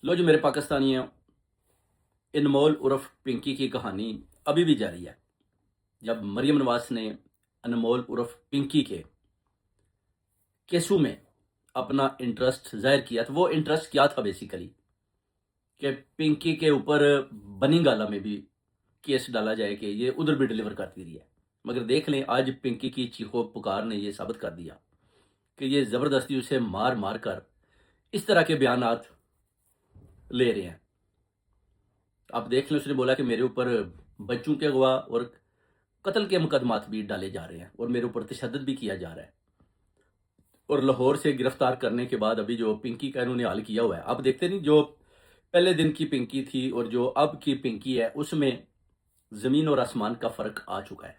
लो जो मेरे पाकिस्तानियों, अनमोल उर्फ पिंकी की कहानी अभी भी जारी है। जब मरियम नवाज ने अनमोल उर्फ पिंकी के केसू में अपना इंटरेस्ट जाहिर किया, तो वो इंटरेस्ट क्या था बेसिकली कि पिंकी के ऊपर बनी गाला में भी केस डाला जाए कि ये उधर भी डिलीवर करती रही है। मगर देख लें, आज पिंकी की चीखो पुकार ने ये साबित कर दिया कि ये ज़बरदस्ती उसे मार मार कर इस तरह के बयानात ले रहे हैं। आप देख लें, उसने बोला कि मेरे ऊपर बच्चों के अगवा और कत्ल के मुकदमात भी डाले जा रहे हैं और मेरे ऊपर तशद्दुद भी किया जा रहा है। और लाहौर से गिरफ्तार करने के बाद अभी जो पिंकी का इन्होंने हाल किया हुआ है, आप देखते नहीं, जो पहले दिन की पिंकी थी और जो अब की पिंकी है, उसमें ज़मीन और आसमान का फ़र्क आ चुका है।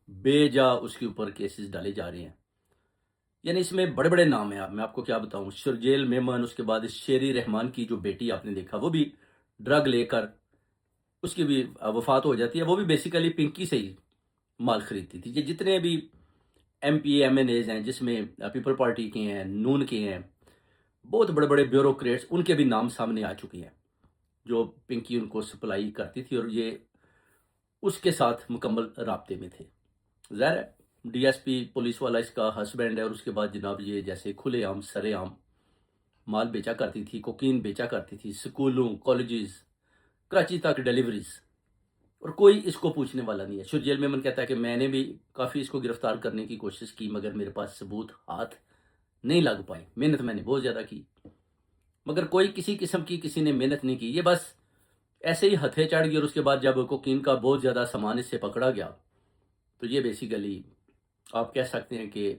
बेजा उसके ऊपर केसेस डाले जा रहे हैं। यानी इसमें बड़े बड़े नाम हैं। मैं आपको क्या बताऊं, शुरजेल मेमन, उसके बाद शेरी रहमान की जो बेटी आपने देखा, वो भी ड्रग लेकर उसकी भी वफात हो जाती है। वो भी बेसिकली पिंकी से ही माल खरीदती थी। ये जितने भी M P M N As हैं, जिसमें पीपल पार्टी के हैं, नून के हैं, बहुत बड़े बड़े ब्यूरोक्रेट्स, उनके भी नाम सामने आ चुके हैं जो पिंकी उनको सप्लाई करती थी और ये उसके साथ मुकम्मल राब्ते में थे। ज़ाहिर है, डीएसपी पुलिस वाला इसका हस्बैंड है और उसके बाद जनाब ये जैसे खुलेआम सरेआम माल बेचा करती थी, कोकीन बेचा करती थी, स्कूलों कॉलेजेस कराची तक डिलीवरीज, और कोई इसको पूछने वाला नहीं है। शुरजेल मेमन कहता है कि मैंने भी काफ़ी इसको गिरफ्तार करने की कोशिश की, मगर मेरे पास सबूत हाथ नहीं लग पाए। मेहनत मैंने बहुत ज़्यादा की, मगर कोई किसी किस्म की किसी ने मेहनत नहीं की। ये बस ऐसे ही हथे चढ़ गई और उसके बाद जब कोकीन का बहुत ज़्यादा सामान इससे पकड़ा गया, तो ये बेसिकली आप कह सकते हैं कि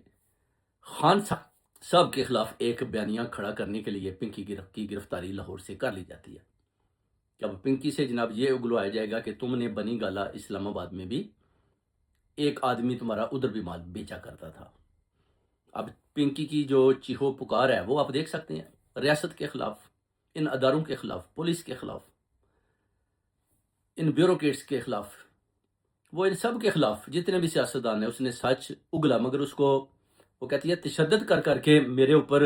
खान साहब के खिलाफ एक बयानिया खड़ा करने के लिए पिंकी की गिरफ्तारी लाहौर से कर ली जाती है। जब पिंकी से जनाब ये उगलवाया जाएगा कि तुमने बनी गाला इस्लामाबाद में भी एक आदमी तुम्हारा उधर भी माल बेचा करता था। अब पिंकी की जो चीहो पुकार है, वो आप देख सकते हैं, रियासत के खिलाफ, इन अदारों के खिलाफ, पुलिस के खिलाफ, इन ब्यूरोक्रेट्स के खिलाफ, वो इन सब के खिलाफ जितने भी सियासतदान है, उसने सच उगला। मगर उसको वो कहती है तशद्दुद कर करके मेरे ऊपर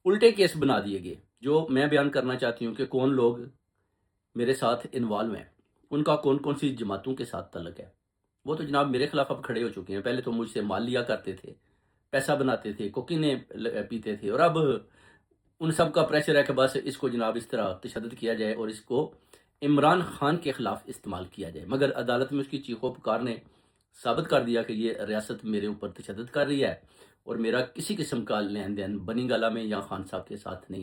उल्टे केस बना दिए गए। जो मैं बयान करना चाहती हूँ कि कौन लोग मेरे साथ इन्वॉल्व हैं, उनका कौन कौन सी जमातों के साथ तल्लक है, वो तो जनाब मेरे खिलाफ अब खड़े हो चुके हैं। पहले तो मुझसे माल लिया करते थे, पैसा बनाते थे, कोकीने पीते थे, और अब उन सब का प्रेशर है कि बस इसको जनाब इस तरह तशद्दुद किया जाए और इसको इमरान खान के खिलाफ इस्तेमाल किया जाए। मगर अदालत में उसकी चीखों पुकार ने साबित कर दिया कि ये रियासत मेरे ऊपर तशद्दुद कर रही है और मेरा किसी किस्म का लेन देन बनी गाला में या खान साहब के साथ नहीं।